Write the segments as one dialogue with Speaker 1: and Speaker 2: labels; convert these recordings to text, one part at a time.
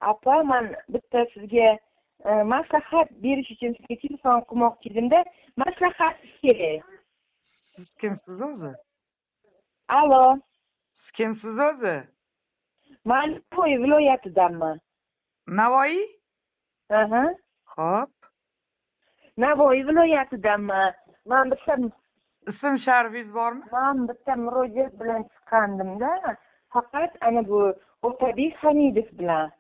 Speaker 1: Apa, men bitta sizga maslahat berish uchun sizga telefon qilmoqchi edimda, maslahatingiz kerak.
Speaker 2: Siz kimsiz o'zi?
Speaker 1: Alo,
Speaker 2: Siz kimsiz o'zi?
Speaker 1: men Navoiy viloyatidanman.
Speaker 2: Navoiy?
Speaker 1: Aha,
Speaker 2: Xo'p.
Speaker 1: Navoiy viloyatidanman.
Speaker 2: Ism sharifingiz bormi?
Speaker 1: Men bitta murojaat bilan chiqqandimda, faqat ana bu Otabek Hamidov bilan.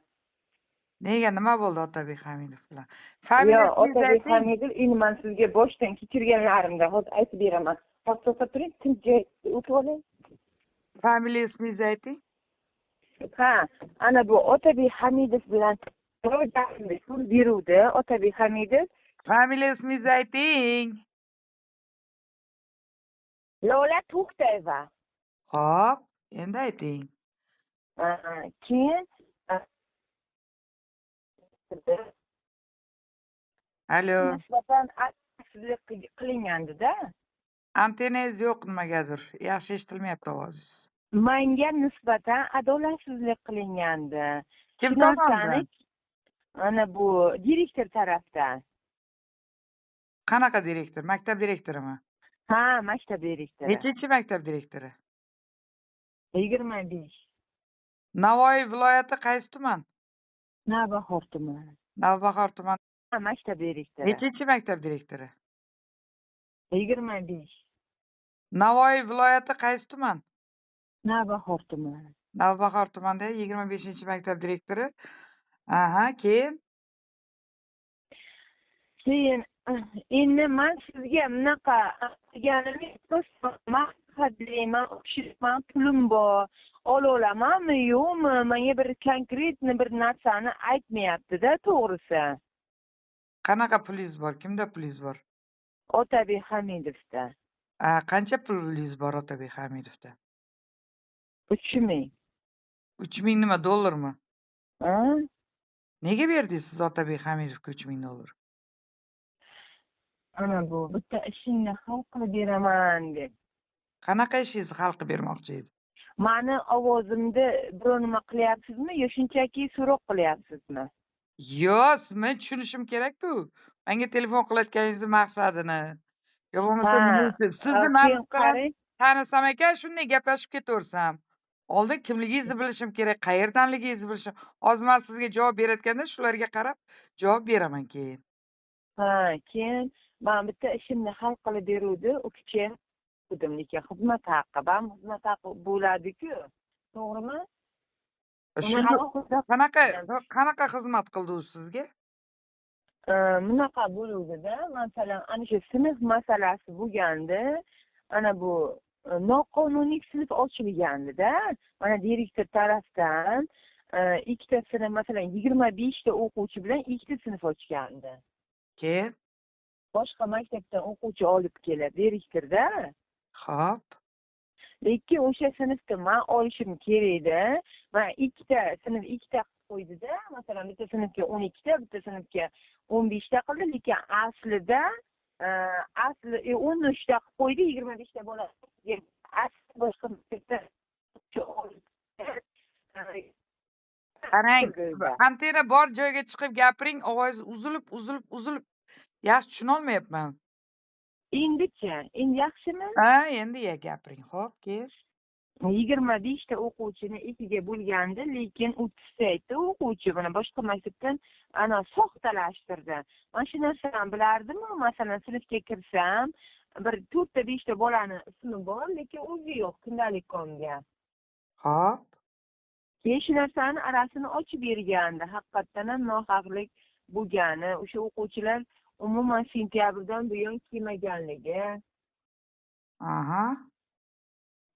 Speaker 2: Nega nima bo'ldi Otabek Hamidov bilan?
Speaker 1: Yo,
Speaker 2: Familiyangizni
Speaker 1: Otabek
Speaker 2: ayting.
Speaker 1: Hamidov, endi men sizga boshdan kechirganlarimda hozir aytib beraman. Hozir to'xtab turing, tinch joyga o'tib oling.
Speaker 2: Familiya ismingizni ayting.
Speaker 1: Ha, ana bu Otabek Hamidov bilan murojaatimiz pul beruvdi, Otabek Hamidov.
Speaker 2: Familiya ismingizni ayting.
Speaker 1: Lola To'xtayeva.
Speaker 2: Xo'p, endi ayting.
Speaker 1: Keyin
Speaker 2: Alo.
Speaker 1: nisbatan adolatsizlik qilingandi-da.
Speaker 2: Antennangiz yo'q nimagadir. Yaxshi eshitilmayapti ovozingiz.
Speaker 1: Menga nisbatan adolatsizlik qilingandi.
Speaker 2: Kim
Speaker 1: Shu narsani
Speaker 2: tomonidan?
Speaker 1: ana bu direktor tarafdan.
Speaker 2: Qanaqa direktor? Maktab direktorimi?
Speaker 1: Ha, maktab direktori.
Speaker 2: Nechinchi maktab direktori?
Speaker 1: 25.
Speaker 2: Navoiy viloyati qaysi tuman?
Speaker 1: Navbahor tumani.
Speaker 2: Navbahor tumani.
Speaker 1: Ha, maktab direktori.
Speaker 2: Nechinchi maktab direktori?
Speaker 1: 25.
Speaker 2: Navoiy viloyati qaysi tuman?
Speaker 1: Navbahor tumani.
Speaker 2: Navbahor tumanida 25 maktab direktori. Aha, keyin
Speaker 1: Endi men sizga bunaqa deganingiz maslahatlayman, o'xshayman, pulim bor, ola olamanmi, yo'qmi? Menga bir konkretni bir narsani aytmayapti-da, to'g'risi.
Speaker 2: qanaqa pulingiz bor? Kimda pulingiz bor?
Speaker 1: Otabek Hamidovda.
Speaker 2: Qancha pulingiz bor Otabek Hamidovda?
Speaker 1: 3000.
Speaker 2: 3000 nima dollarmi?
Speaker 1: Ha?
Speaker 2: Nega berdingiz siz Otabek Hamidovga 3000 dollar?
Speaker 1: Ana bu bitta ishingni hal qilib beraman deb.
Speaker 2: Qanaqa ishingizni hal qilib bermoqchi edi?
Speaker 1: Mani ovozimni biror nima qilyapsizmi yo shunchaki so'roq qilyapsizmi?
Speaker 2: Yo'q, men tushunishim kerak-ku. Menga telefon qilayotganingizni maqsadini. Yo bo'lmasa nima uchun? Sizni men masalan tanısam ekan, shunday gaplashib ketaversam. Oldin kimligingizni bilishim kerak, qayerdanligingizni bilishim. Hozir men sizga javob berayotganda shularga qarab javob beraman keyin.
Speaker 1: Ha, keyin men bitta ishimni hal qilib beruvdi, u kishi dedim, lekin xizmat haqi, xizmat haqi bo'ladi-ku. To'g'rimi?
Speaker 2: Qanaqa xizmat qildi u sizga?
Speaker 1: Bunaqa bo'luvdi-da, masalan, ana shu sinf masalasi bo'lganda, ana bu noqonuniy sinf ochilgandi-da. Mana direktor tarafdan ikkita sinf, masalan, 25 ta o'quvchi bilan ikkita sinf ochgandi.
Speaker 2: Keyin
Speaker 1: Boshqa maktabdan o'quvchi olib kelib, direktorda.
Speaker 2: Xo'p.
Speaker 1: Lekin o'sha sinfda men olishim kerak-da. Men ikkita sinf ikkita qo'ydi-da. Masalan, bitta sinfga 12 ta, bitta sinfga 15 ta qildi, lekin aslida 13 ta qo'ydi, 25 ta bola. Asli boshqa maktabda
Speaker 2: qarang, antenna bor joyga chiqib gapiring, ovozingiz uzilib. Yaxshi tushuna olmayapman.
Speaker 1: Endi yaxshimi?
Speaker 2: Ha, endi gapiring. Xo'p, keyin
Speaker 1: 25 ta o'quvchini ikiga bo'lgandi, lekin 30 ta o'quvchi buni boshqa maktabdan ana soxtalashtirdi. Men shu narsani bilardim, masalan, sinfga kirsam, bir 4 ta 5 ta bolani ismi bor, lekin o'zi yo'q kundalik konga.
Speaker 2: Xo'p.
Speaker 1: Keyin shu narsani arasini ochib bergandi. Haqiqatdan ham nohaqlik bo'lgani, o'sha o'quvchilar umuman sentyabrdan buyon kelmaganligi.
Speaker 2: Aha.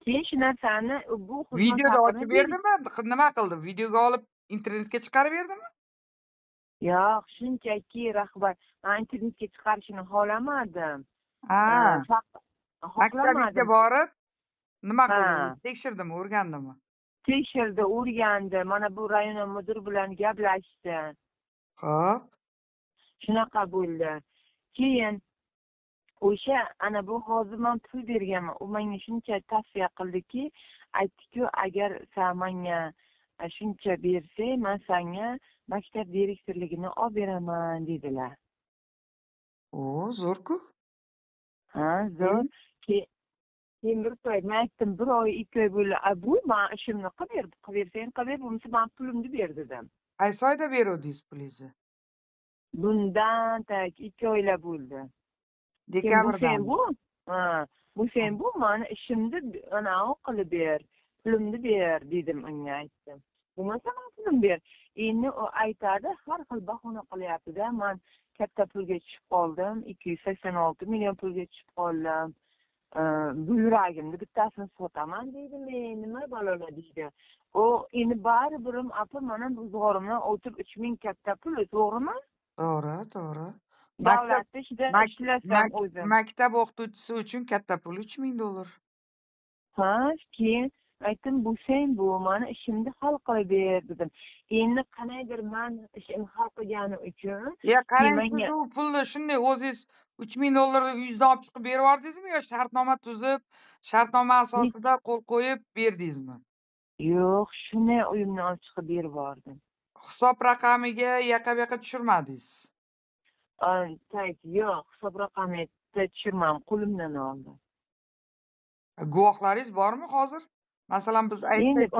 Speaker 1: Keyin shu narsani bu
Speaker 2: videoda ochib berdimi? Nima qildi? Videoga olib internetga chiqarib berdimi?
Speaker 1: Yo'q, shunchaki rahbar men internetga chiqarishini xohlamadim.
Speaker 2: Maktabingizga borib nima qildi? Tekshirdimi, o'rgandimi?
Speaker 1: Tekshirdi, o'rgandi. Mana bu rayon mudir bilan gaplashdi.
Speaker 2: Xo'p.
Speaker 1: Shunaqa bo'ldi. Keyin o'sha ana bu hozir men pul berganman. U menga shuncha tavsiya qildiki, aytdi-ku, agar sen menga shuncha bersang men senga maktab direktorligini olib beraman dedilar.
Speaker 2: O, zo'r-ku.
Speaker 1: Ha, zo'r. Keyin bir payt men aytdim, 1 oy 2 oy bo'ldi. Bu men ishimni qilib bersang qilib ber, bo'lmasa men pulimni ber dedim.
Speaker 2: Qaysi oyda beruvdingiz pulingizni?
Speaker 1: Bundan 2 oylar bo'ldi.
Speaker 2: Dekabrdan.
Speaker 1: Bu sen bu mani ishimni anavi qilib ber, pulimni ber dedim unga aytdim. Bo'lmasa men pulim ber. Endi u aytadi, har xil bahona qilyapti-da. Men katta pulga tushib qoldim, 286 million pulga tushib qoldim. Bu yuragimni bittasini sotaman deydi. Men nima balolar deydi. O endi baribirim apa mana bu zo'rimdan o'tib 3000 katta pul, to'g'rimi?
Speaker 2: To'g'ri.
Speaker 1: Davlatda ishlasam o'zim.
Speaker 2: Maktab o'qituvchisi uchun katta pul $3000.
Speaker 1: Ha, keyin aytdim, bu sen bu mani ishimni hal qilib ber dedim. Endi qanaydir men ishimni hal qilgani uchun
Speaker 2: qarang, siz u pulni shunday o'zingiz $3000 uyingizdan olib chiqib berib yubordingizmi yo shartnoma tuzib, shartnoma asosida qo'l qo'yib berdingizmi?
Speaker 1: Yo'q, shuni uyimdan olib chiqib berib yubordim.
Speaker 2: Hisob raqamiga yaqa-baqa tushirmadingiz?
Speaker 1: Yo'q, hisob raqamiga tushirmam, qo'limdan oldim.
Speaker 2: Guvohlaringiz bormi hozir? Masalan, biz aytsak,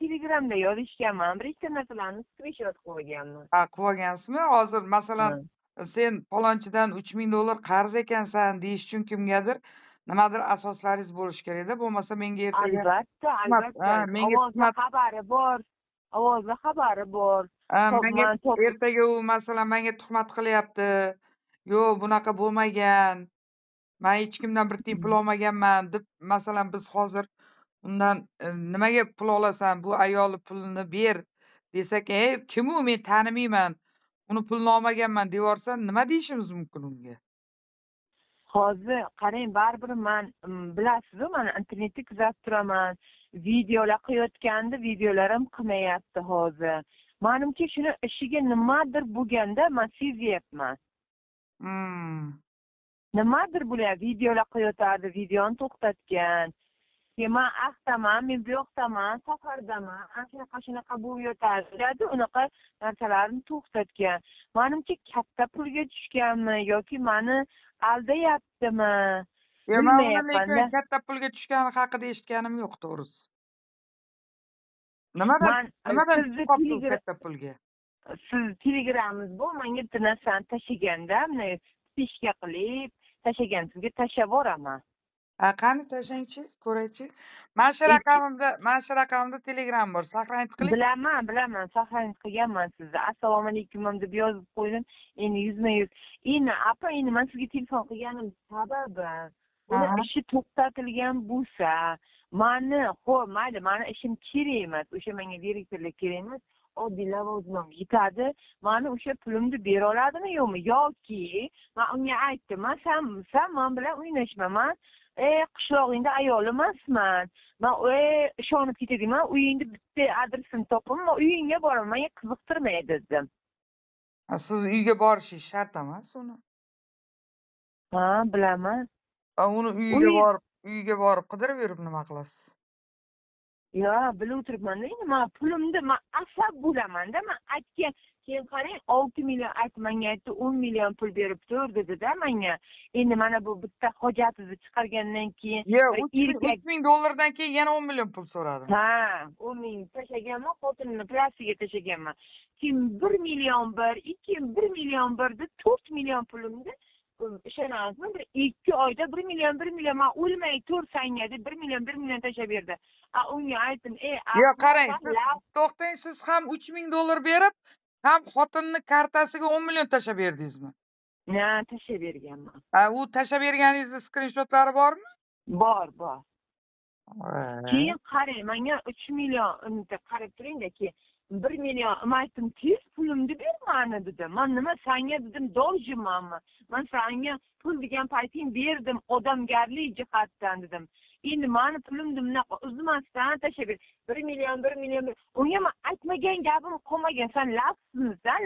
Speaker 1: Telegramda yozishganman, bir ikkita narsalarni screenshot qo'yganman.
Speaker 2: Qilib olgansizmi? Hozir masalan, sen palonchidan $3000 qarz ekansan deyish uchun kimgadir nimadir asoslaringiz bo'lishi kerak-da, bo'lmasa menga ertaga
Speaker 1: albatta. Ovozda xabari bor.
Speaker 2: Menga ertaga u masalan menga tuhmat qilyapti. Yo'q, bunaqa bo'lmagan. Men hech kimdan bir tiyin pul olmaganman deb, masalan, biz hozir undan nimaga pul olasan, bu ayoli pulini ber desak, kim u, men tanimayman, uni pulini olmaganman deyorsa, nima deyishimiz mumkin unga?
Speaker 1: Hozir qarang, baribir men bilasiz-ku, men internetda kuzatib turaman. Videolar qilayotganda videolarim qilmayapti hozir. Menimcha shuni ishiga nimadir bo'lganda men sezyapman. Nimadir bo'lyapti, videolar qilayotardi, videoni to'xtatgan. Men axtaman, men bu yoqdaman, safardaman, shunaqa bo'lib yotardi, unaqa narsalarni to'xtatgan. Menimcha katta pulga tushganmi yoki meni aldayaptimi?
Speaker 2: Bilmayapman. Katta pulga tushgani haqida eshitganim yo'q, to'g'risi. Nimadan tushib qoldi katta pulga?
Speaker 1: Siz Telegramingiz bor, menga bitta narsani tashlaganda, mana fishka qilib tashlagan, sizga tashlab yuboraman.
Speaker 2: Qani tashlang-chi, ko'raychi. Mana shu raqamimda Telegram bor, saqlanib qiling.
Speaker 1: Bilaman, saqlanib qilganman sizni. Assalomu alaykum deb yozib qo'ydim. Endi yuzma-yuz. Endi men sizga telefon qilganim sababi, uni ishi to'xtatilgan bo'lsa, mayli, meni ishim kerak emas, o'sha menga direktorlik kerak emas. Oddiy lavozimim yetadi. Meni o'sha pulimni bera oladimi yo'qmi? Yoki men unga aytdim, sen men bilan o'ynashma. Qishlog'ingda ayol emasman. Men ishonib ketadiman, uyingda bitta adresini topib, men uyingga boraman, menga qiziqtirmaydi dedim.
Speaker 2: Siz uyga borishingiz shart emas uni.
Speaker 1: Ha, bilaman.
Speaker 2: Uni uyga borib qidirib yurib nima qilasiz?
Speaker 1: Yo, bilib o'tiribman-da, endi men pulimni asab bo'laman-da, men aytgan, keyin qarang, 6 million menga aytdi, 10 million pul berib tur dedi-da menga. Endi mana bu bitta hojatingizni chiqargandan keyin
Speaker 2: $3000 keyin yana 10 million pul so'radim.
Speaker 1: Ha, 10 ming tashlaganman, xotinimni plastiga tashlaganman. Keyin 1 million 1 million deb 4 million pulimni ishonasizmi, bir 2 oyda 1 million men o'lmay tursanga deb 1 million tashlab berdi. Unga aytdim,
Speaker 2: yo'q, qarang, siz to'xtang, siz ham $3000 berib, ham xotinning kartasiga 10 million tashlab berdingizmi?
Speaker 1: Ha, tashlab berganman.
Speaker 2: U tashlab berganingizning skrinshotlari bormi?
Speaker 1: Bor. Keyin qarang, menga 3 million qarab turing-da, keyin 1 million aytdim, tez pulimni ber meni dedim. Men nima senga dedim, doljimanmi? Men senga pul degan payting berdim, odamgarlik jihatdan dedim. Endi meni pulimni bunaqa uzmasdan tashlab ber. 1 million. Unga men aytmagan gapim qolmagan. Sen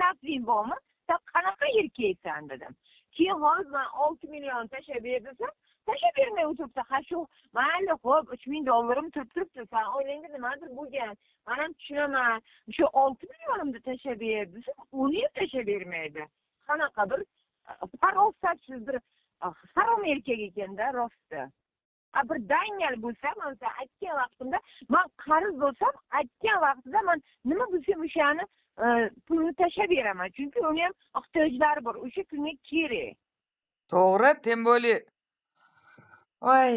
Speaker 1: lafzing bormi? Sen qanaqa erkaksan dedim. Keyin hozir men 6 million tashlab ber desam, tashlab bermay o'tiribdi. Ha shu mayli, xo'p, $3000 turibdi. Sen o'ylangda nimadir bo'lgan. Men ham tushunaman. Shu 6 millionimni tashlab berdi. Uni ham tashlab bermaydi. Qanaqa bir farosatsiz bir harom erkak ekanda rostda. Bir dangal bo'lsa, men sen aytgan vaqtimda, men qarz bo'lsam, aytgan vaqtida men nima bo'lsam o'shani pulni tashlab beraman. Chunki uni ham ehtiyojlari bor. O'sha kunga kerak.
Speaker 2: To'g'ri, tem bo'li. Voy.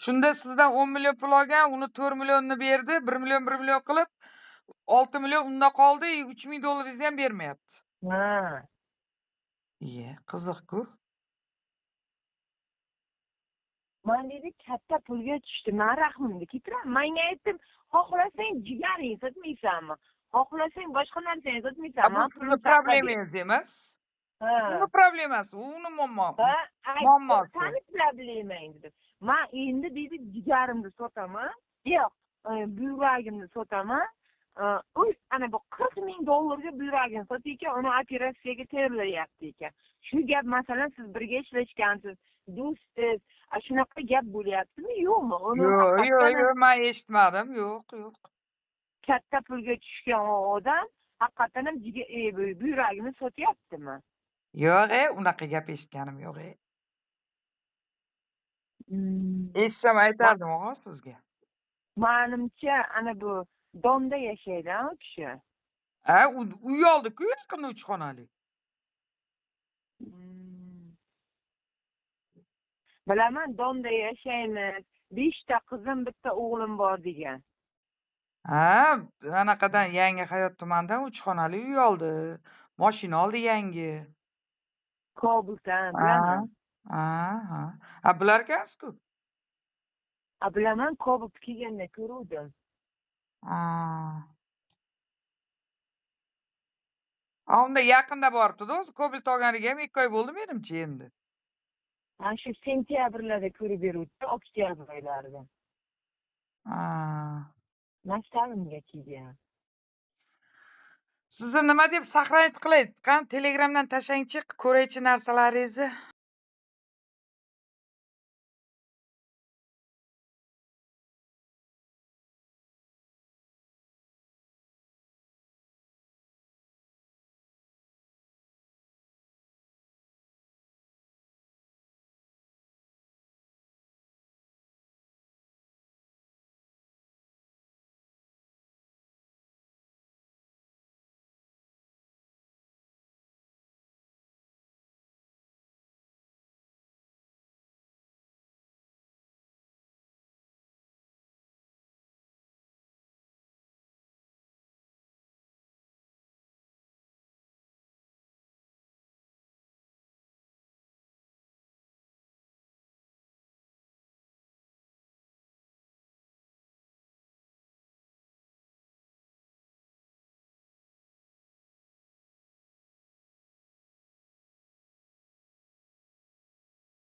Speaker 2: Shunda sizdan 10 million pul olgan, uni 4 millionni berdi, 1 million qilib, 6 million unda qoldi, $3000 ham bermayapti.
Speaker 1: Ha.
Speaker 2: Qiziq-ku.
Speaker 1: Men dedi katta pulga tushdi. Men rahmimni ketiraman. Menga aytdim, xohlasang jigaring sotmaysanmi? Xohlasang boshqa narsani sotmaysanmi?
Speaker 2: Bu sizni problemangiz emas. Uni problemasi, uni muammosi.
Speaker 1: Sani problemang dedim. Men endi dedi jigarimni sotaman. Yo'q, buyragimni sotaman. Ana bu $40,000 buyragini sotayotgan, uni operatsiyaga tayyorlayapti ekan. Shu gap masalan siz birga ishlashgansiz, do'stsiz, shunaqa gap bo'lyaptimi, yo'qmi?
Speaker 2: Yo'q, men eshitmadim. Yo'q.
Speaker 1: Katta pulga tushgan odam haqiqatan ham buyragini sotyaptimi?
Speaker 2: Yo'q, unaqa gap eshitganim yo'q. Eshitsam aytardim og'a sizga.
Speaker 1: Menimcha ana bu Donda yashaydi u kishi.
Speaker 2: Uy oldi-ku, yaqinda 3 xonali.
Speaker 1: Bilaman, Donda yashaymiz. 5 ta qizim, 1 ta o'g'lim bor degan.
Speaker 2: Anaqadan Yangi Hayot tumanidan 3 xonali uy oldi. Mashina oldi yangi.
Speaker 1: Kobuldan, bilaman.
Speaker 2: Bilarkansiz-ku.
Speaker 1: Bilaman, Kobulga kelganda ko'ruvdim.
Speaker 2: Unda yaqinda boribdi-da, o'zi Kobult olganiga ham 2 oy bo'ldi menimcha endi.
Speaker 1: Shu sentyabrlarda ko'rib beruvdi, oktyabr oylarida. Maktabimga kelgan.
Speaker 2: Sizni nima deb saqlanib qilay? Qani Telegramdan tashlang-chi, ko'raychi narsalaringizni.